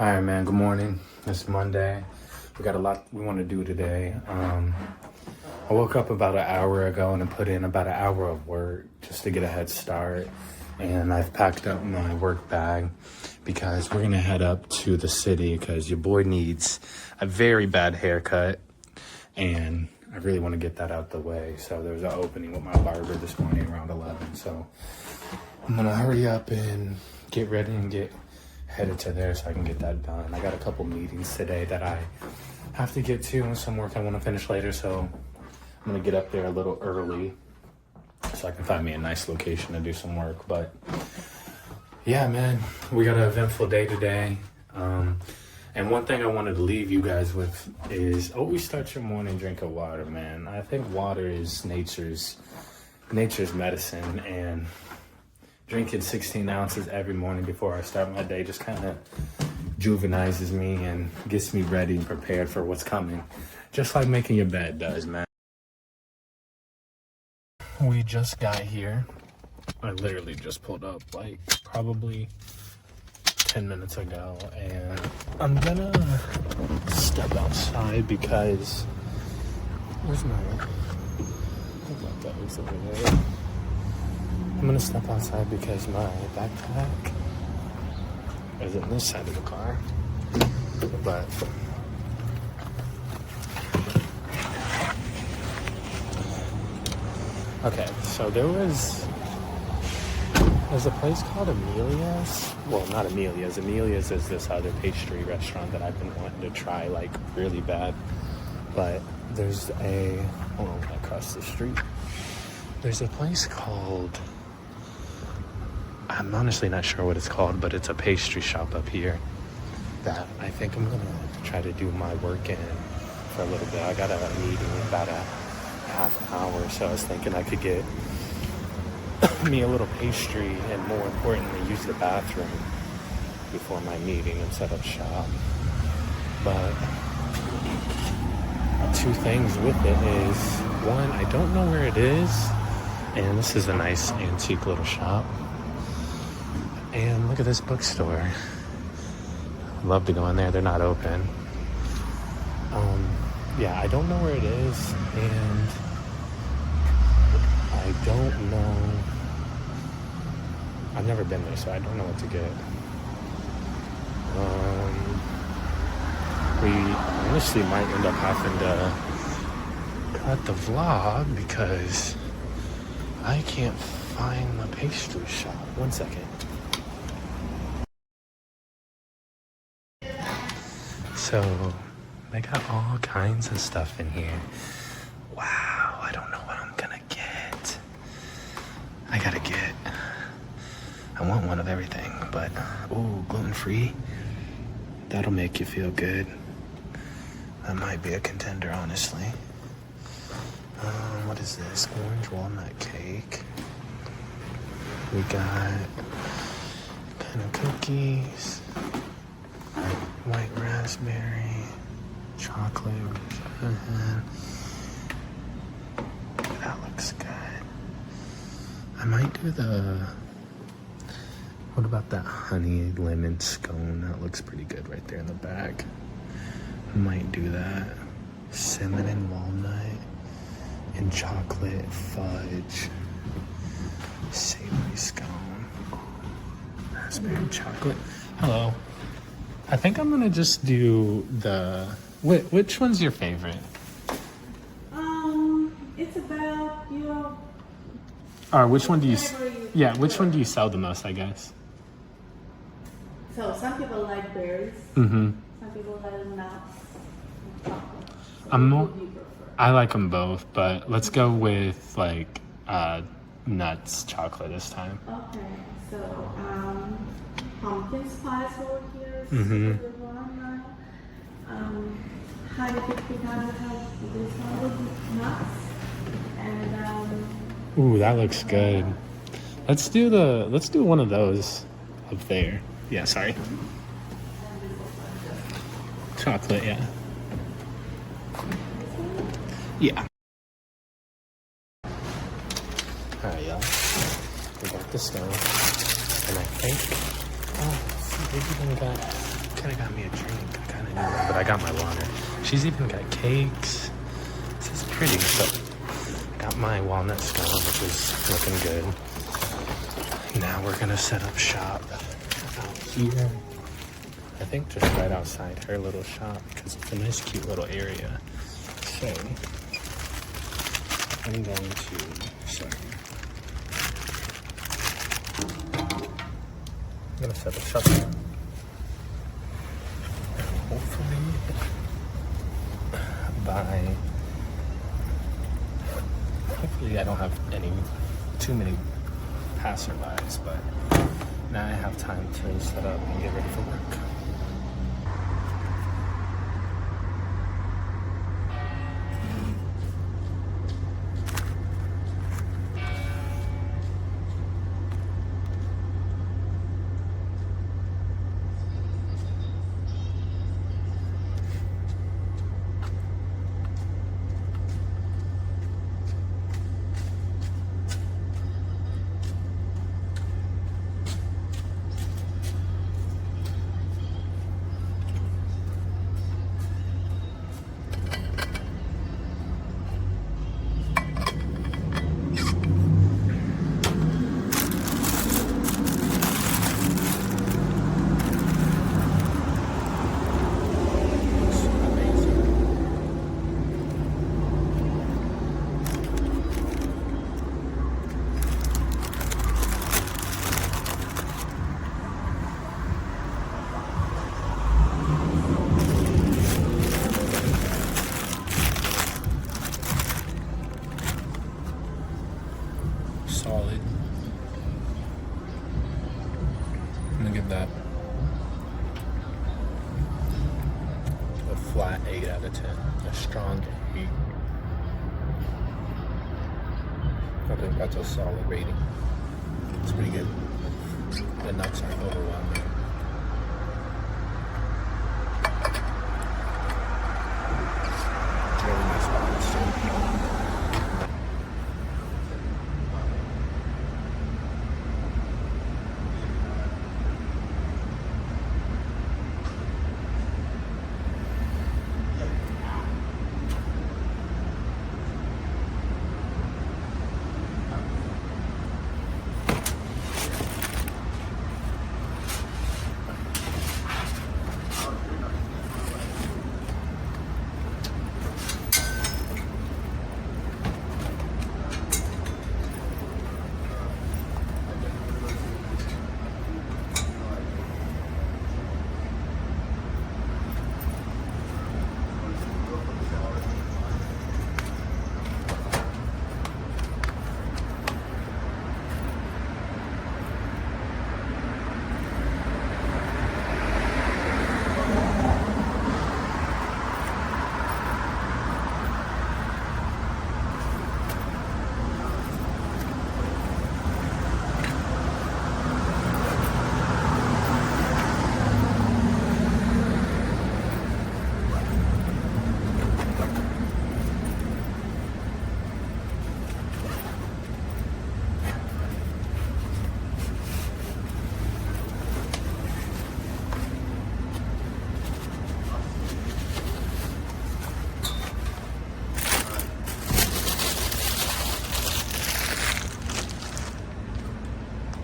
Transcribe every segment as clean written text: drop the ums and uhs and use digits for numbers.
All right, man. Good morning. It's Monday. We got a lot we want to do today. I woke up about an hour ago and I put in about an hour of work just to get a head start. And I've packed up my work bag because we're going to head up to the city because your boy needs a very bad haircut. And I really want to get that out the way. So there was an opening with my barber this morning around 11. So I'm going to hurry up and get ready and get headed to there so I can get that done. I got a couple meetings today that I have to get to and some work I want to finish later. So I'm going to get up there a little early so I can find me a nice location to do some work. But yeah, man, we got an eventful day today. And one thing I wanted to leave you guys with is always start your morning drink of water, man. I think water is nature's medicine, and drinking 16 ounces every morning before I start my day just kind of juvenizes me and gets me ready and prepared for what's coming. Just like making your bed does, man. We just got here. I literally just pulled up like probably 10 minutes ago, and I'm gonna step outside because where's my bag's over there. I'm gonna step outside because my backpack is in this side of the car. But okay, so there's a place called Amelia's. Well, not Amelia's. Amelia's is this other pastry restaurant that I've been wanting to try like really bad. But there's hold on, across the street. There's a place called, I'm honestly not sure what it's called, but it's a pastry shop up here that I think I'm gonna try to do my work in for a little bit. I got a meeting in about a half hour, so I was thinking I could get me a little pastry and, more importantly, use the bathroom before my meeting and set up shop. But two things with it is, one, I don't know where it is, and this is a nice antique little shop. And look at this bookstore. I'd love to go in there. They're not open. Yeah, I don't know where it is, and I don't know. I've never been there, so I don't know what to get. We honestly might end up having to cut the vlog because I can't find the pastry shop. 1 second. So they got all kinds of stuff in here. Wow, I don't know what I'm gonna get. I want one of everything, but ooh, gluten-free. That'll make you feel good. That might be a contender, honestly. What is this? Orange walnut cake. We got kind of cookies. White raspberry, chocolate. That looks good. I might do what about that honey lemon scone? That looks pretty good right there in the back. I might do that. Cinnamon and walnut and chocolate fudge. Savory scone. Raspberry chocolate. Hello. I think I'm gonna just do which one's your favorite? It's about your. Or which one do you? Yeah, which one do you sell the most? I guess. So some people like berries. Mm-hmm. Some people like nuts. Chocolate. So I'm more. what do you prefer? I like them both, but let's go with like nuts chocolate this time. Okay, so pumpkin spice over here. Mm-hmm. Super good one. Honey pecan have this one with nuts, and Ooh, that looks good. Let's do one of those up there. Yeah, sorry. Chocolate, yeah. Yeah. Alright, y'all. We got the stove. And I think, they even got could have got me a drink. I kind of knew that, but I got my water. She's even got cakes. This is pretty. So, got my walnut scone, which is looking good. Now we're gonna set up shop out here. I think just right outside her little shop because it's a nice, cute little area. So, I'm going to. Sorry. I'm gonna set up shop. Hopefully, hopefully I don't have too many passerbys, but now I have time to set up and get ready for work. Solid. Look at that. A flat 8 out of 10. A strong 8. I think that's a solid rating. It's pretty good. The nuts aren't overwhelming. Really nice balance too.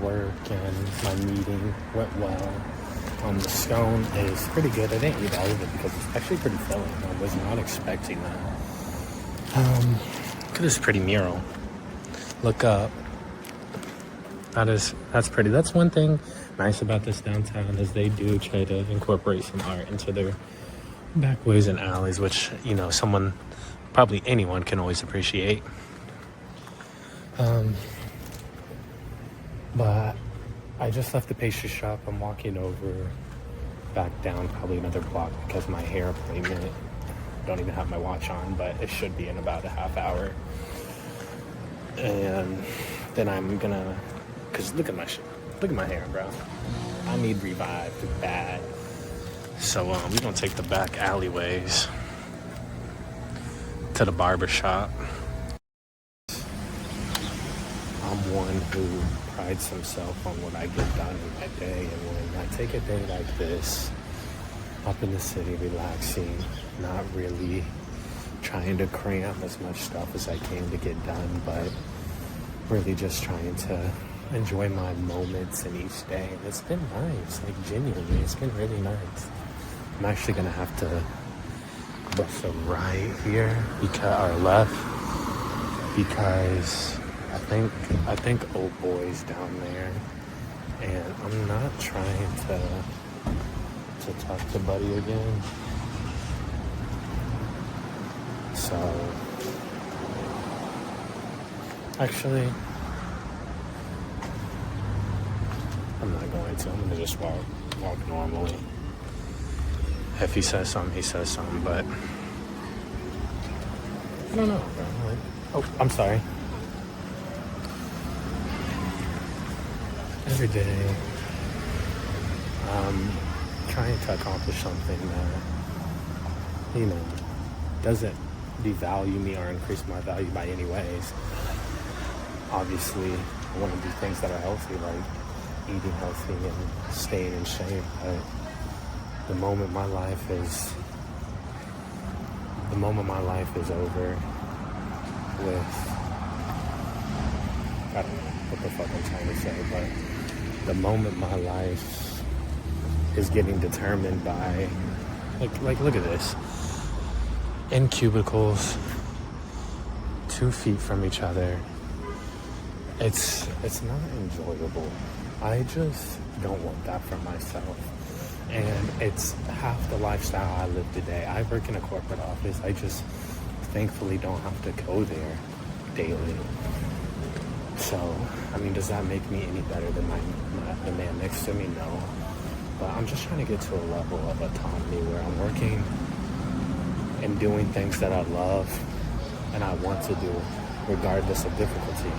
Work and my meeting went well. The scone is pretty good. I didn't eat all of it because it's actually pretty filling. I was not expecting that. Look at this pretty mural. Look up. That's pretty. That's one thing nice about this downtown is they do try to incorporate some art into their backways and alleys, which, you know, probably anyone can always appreciate. But I just left the pastry shop. I'm walking over back down probably another block because my hair appointment, don't even have my watch on, but it should be in about a half hour. And then I'm gonna, cause look at my hair, bro. I need revived bad. So we're gonna take the back alleyways to the barber shop. I'm one who prides himself on what I get done in my day, and when I take a day like this, up in the city, relaxing, not really trying to cram as much stuff as I can to get done, but really just trying to enjoy my moments in each day. And it's been nice, like genuinely, it's been really nice. I'm actually gonna have to bust a right here or left, because I think old boy's down there, and I'm not trying to talk to Buddy again. So actually, I'm not going to. I'm gonna just walk normally. If he says something, he says something, but I don't know, bro. Like, oh, I'm sorry. Every day, I'm trying to accomplish something that, you know, doesn't devalue me or increase my value by any ways. Obviously, I want to do things that are healthy, like eating healthy and staying in shape, but the moment my life is over with, I don't know what the fuck I'm trying to say, but the moment my life is getting determined by, like look at this, in cubicles, 2 feet from each other, it's not enjoyable. I just don't want that for myself. And it's half the lifestyle I live today. I work in a corporate office. I just thankfully don't have to go there daily. So, I mean, does that make me any better than the man next to me? No. But I'm just trying to get to a level of autonomy where I'm working and doing things that I love and I want to do, regardless of difficulty.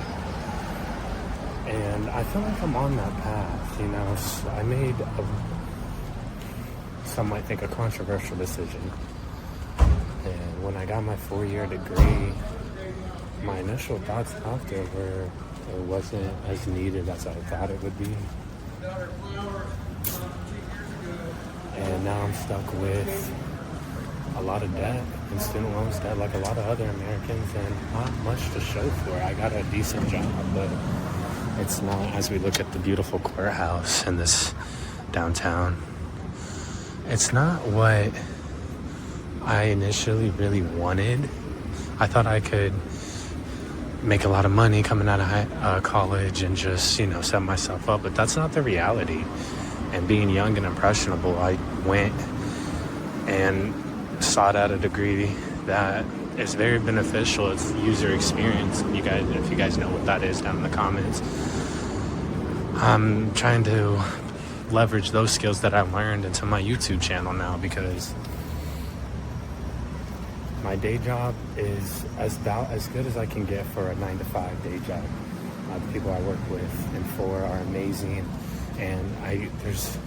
And I feel like I'm on that path, you know. So I made some might think a controversial decision. And when I got my 4-year degree, my initial thoughts after were it wasn't as needed as I thought it would be. And now I'm stuck with a lot of debt and student loans debt like a lot of other Americans, and not much to show for it. I got a decent job, but it's not, as we look at the beautiful courthouse in this downtown, it's not what I initially really wanted. I thought I could make a lot of money coming out of college and just, you know, set myself up, but that's not the reality. And being young and impressionable, I went and sought out a degree that is very beneficial. It's user experience. If you guys know what that is, down in the comments. I'm trying to leverage those skills that I learned into my YouTube channel now, because my day job is about as good as I can get for a 9-to-5 day job. The people I work with and for are amazing, and there's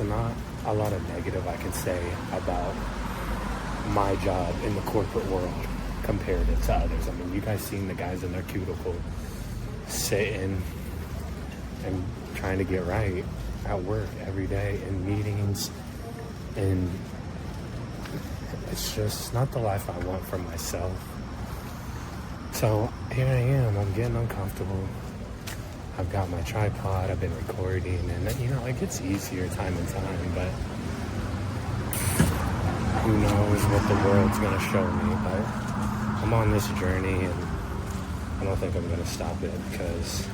not a lot of negative I can say about my job in the corporate world compared to others. I mean, you guys seen the guys in their cubicle sitting and trying to get right at work every day in meetings, and it's just not the life I want for myself. So here I am, I'm getting uncomfortable. I've got my tripod, I've been recording, and you know, it gets easier time and time, but who knows what the world's gonna show me. But I'm on this journey, and I don't think I'm gonna stop it, because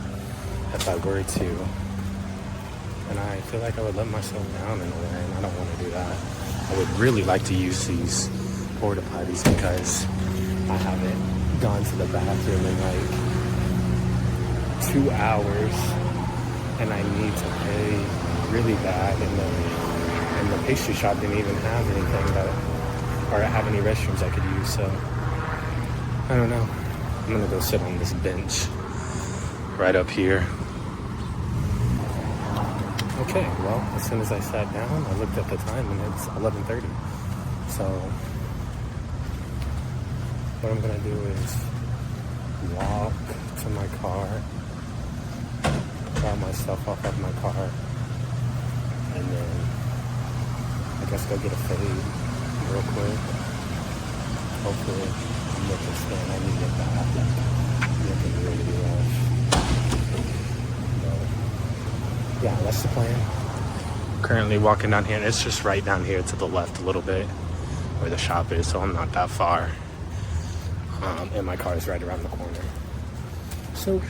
if I were to, and I feel like I would let myself down in a way, and I don't want to do that. I would really like to use these porta potties, because I haven't gone to the bathroom in like 2 hours, and I need to pay really bad, and the pastry shop didn't even have anything or have any restrooms I could use. So I don't know. I'm gonna go sit on this bench right up here. Okay, well, as soon as I sat down, I looked at the time and it's 11:30. So what I'm gonna do is walk to my car, drop my stuff off at my car, and then I I guess go get a fade real quick. Hopefully, I'm looking stand. I need to get back. I'm looking really rough. But, yeah, that's the plan. Currently walking down here, and it's just right down here to the left a little bit where the shop is, so I'm not that far. And my car is right around the corner. So,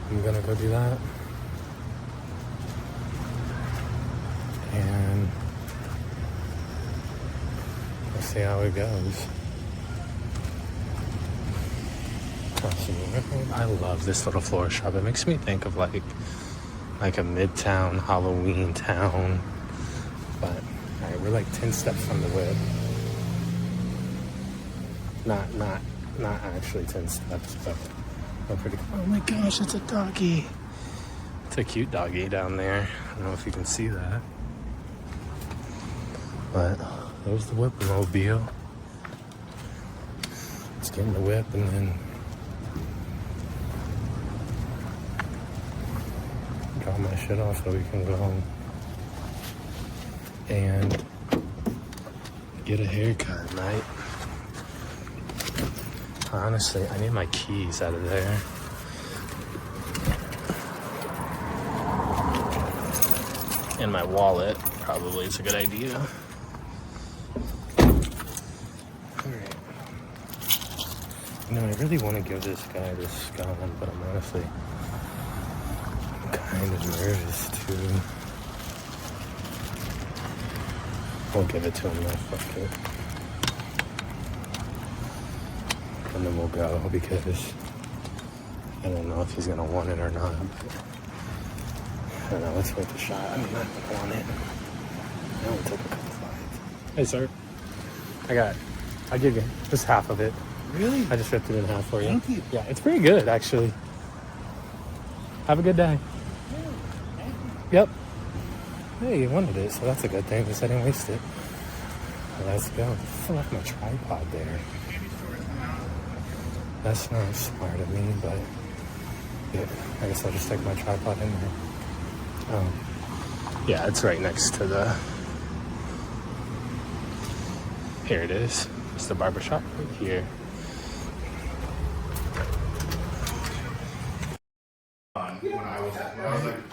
I'm gonna go do that. And we'll see how it goes. I love this little floral shop. It makes me think of like a midtown Halloween town. But alright, we're like 10 steps from the whip. Not actually 10 steps, but we're pretty. Oh my gosh, it's a doggy. It's a cute doggy down there. I don't know if you can see that. But there's the whip-mobile. Let's get in the whip and then drop my shit off so we can go home and get a haircut, mate. Honestly, I need my keys out of there. And my wallet probably is a good idea. Alright. You know, I really want to give this guy this gun, but I'm honestly kind of nervous too. We'll give it to him though, fuck it. And then we'll go because I don't know if he's gonna want it or not. I don't know, let's wait the shot. I mean, I don't want it. I only took a couple slides. Hey, sir. I give you just half of it. Really? I just ripped it in half for you. Thank you. Yeah, it's pretty good, actually. Have a good day. Yep. Hey, you wanted it, so that's a good thing because I didn't waste it. Let's go. I left my tripod there. That's not smart of me, but yeah, I guess I'll just take my tripod in there. Yeah, it's right next to the. Here it is. It's the barbershop right here.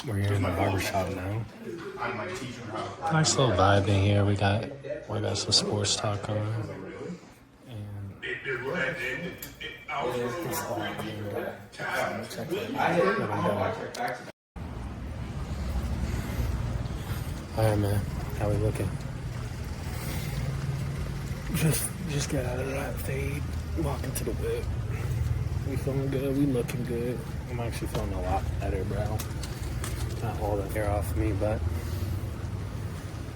We're here in the barbershop now. Nice little vibe in here. We got some sports talk on. Alright, man. How we looking? Just get out of that fade. Walk into the whip. We feeling good. We looking good. I'm actually feeling a lot better, bro. Not all the hair off me, but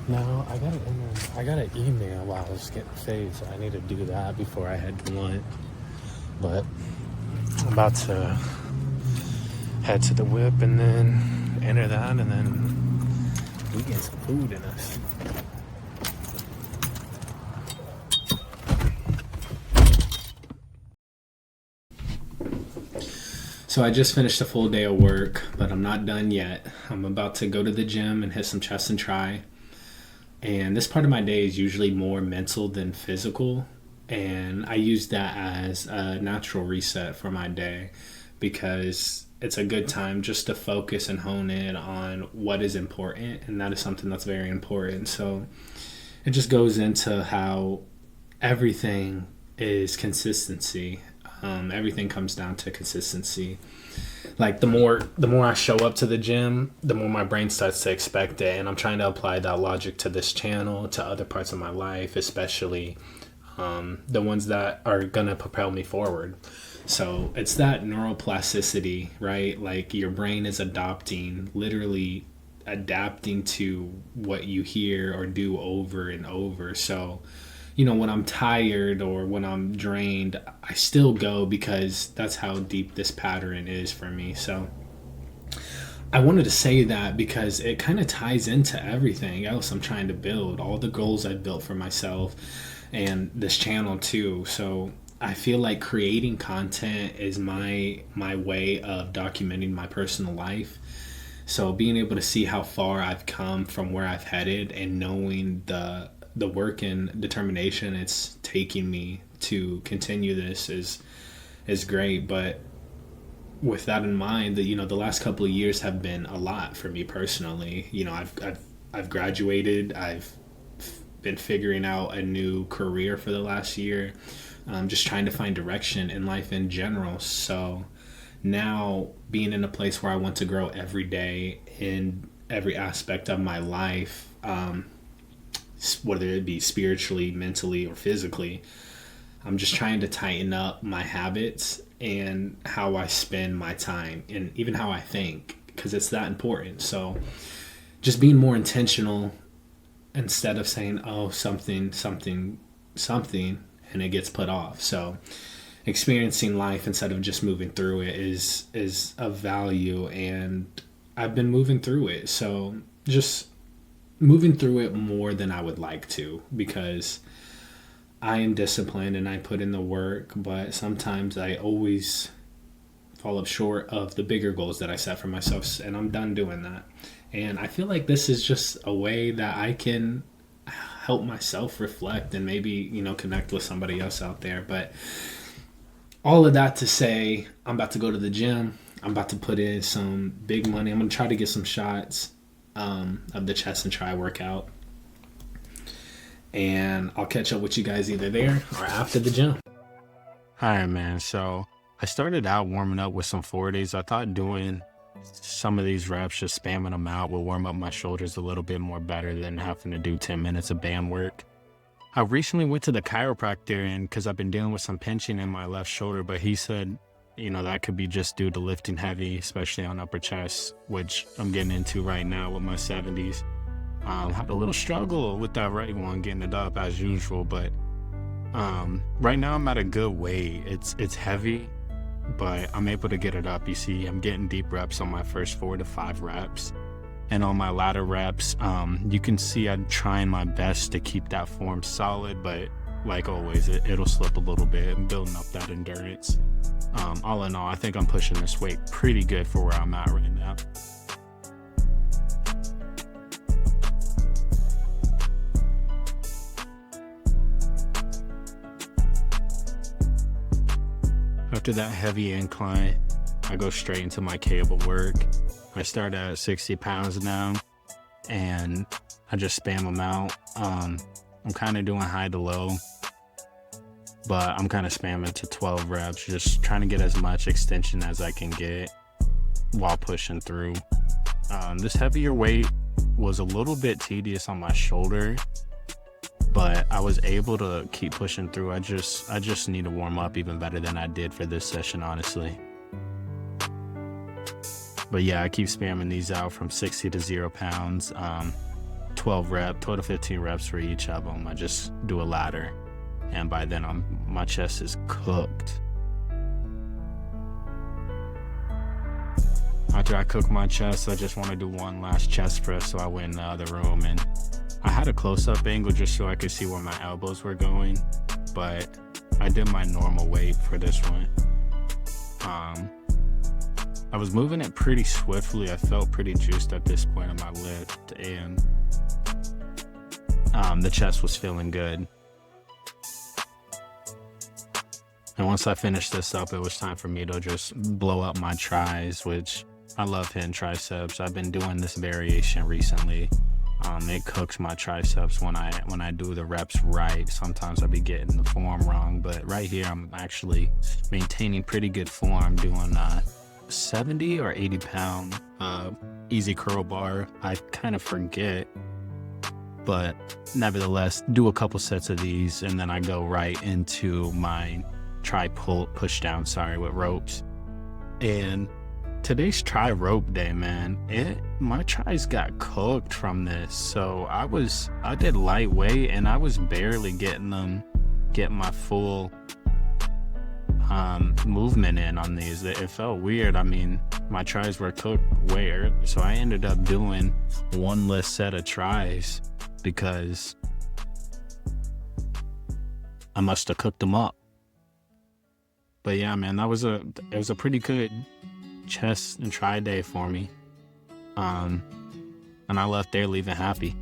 no, I got an email while I was getting fade, so I need to do that before I head to lunch. But I'm about to head to the whip and then enter that, and then we get some food in us. So I just finished a full day of work, but I'm not done yet. I'm about to go to the gym and hit some chest and try. And this part of my day is usually more mental than physical. And I use that as a natural reset for my day because it's a good time just to focus and hone in on what is important. And that is something that's very important. So it just goes into how everything is consistency. Everything comes down to consistency. Like the more I show up to the gym, the more my brain starts to expect it, and I'm trying to apply that logic to this channel, to other parts of my life, especially the ones that are gonna propel me forward. So it's that neuroplasticity, right? Like your brain is literally adapting to what you hear or do over and over. So when I'm tired or when I'm drained, I still go because that's how deep this pattern is for me. So I wanted to say that because it kind of ties into everything else I'm trying to build, all the goals I've built for myself and this channel too. So I feel like creating content is my way of documenting my personal life. So being able to see how far I've come from where I've headed, and knowing the work and determination it's taking me to continue this is great. But with that in mind, that the last couple of years have been a lot for me personally. I've graduated. I've been figuring out a new career for the last year. Just trying to find direction in life in general. So now being in a place where I want to grow every day in every aspect of my life, whether it be spiritually, mentally, or physically, I'm just trying to tighten up my habits and how I spend my time, and even how I think, because it's that important. So just being more intentional, instead of saying, oh, something, and it gets put off. So experiencing life instead of just moving through it is of value, and I've been moving through it. So just moving through it more than I would like to, because I am disciplined and I put in the work, but sometimes I always fall up short of the bigger goals that I set for myself, and I'm done doing that. And I feel like this is just a way that I can help myself reflect and maybe, connect with somebody else out there. But all of that to say, I'm about to go to the gym. I'm about to put in some big money. I'm going to try to get some shots of the chest and try workout. And I'll catch up with you guys either there or after the gym. All right, man. So I started out warming up with some 40s. I thought doing some of these reps, just spamming them out, will warm up my shoulders a little bit more better than having to do 10 minutes of band work. I recently went to the chiropractor, and because I've been dealing with some pinching in my left shoulder, but he said, that could be just due to lifting heavy, especially on upper chest, which I'm getting into right now with my 70s. Had a little struggle with that right one, getting it up as usual, but right now I'm at a good weight. It's heavy, but I'm able to get it up. You see, I'm getting deep reps on my first 4 to 5 reps, and on my latter reps, you can see I'm trying my best to keep that form solid, but like always, it'll slip a little bit. I'm building up that endurance. All in all, I think I'm pushing this weight pretty good for where I'm at right now. After that heavy incline, I go straight into my cable work. I start at 60 pounds now, and I just spam them out. I'm kind of doing high to low, but I'm kind of spamming to 12 reps, just trying to get as much extension as I can get while pushing through. This heavier weight was a little bit tedious on my shoulder, but I was able to keep pushing through. I just need to warm up even better than I did for this session, honestly. But yeah, I keep spamming these out from 60 to 0 pounds, 12 to 15 reps for each of them. I just do a ladder, and by then my chest is cooked. After I cook my chest, I just want to do one last chest press, so I went in the other room, and I had a close-up angle just so I could see where my elbows were going, but I did my normal weight for this one. I was moving it pretty swiftly. I felt pretty juiced at this point on my lift, and the chest was feeling good. And once I finished this up, it was time for me to just blow up my tris, which I love hitting triceps. I've been doing this variation recently. It cooks my triceps when I do the reps right. Sometimes I'll be getting the form wrong, but right here I'm actually maintaining pretty good form, doing 70 or 80 pound easy curl bar. I kind of forget, but nevertheless, do a couple sets of these, and then I go right into my push down, with ropes. And today's tri rope day, man. My tris got cooked from this. So I did lightweight, and I was barely getting my full movement in on these. It felt weird. I mean, my tris were cooked way early, so I ended up doing one less set of tris because I must have cooked them up. But yeah, man, it was a pretty good chest and tri day for me. And I left there leaving happy.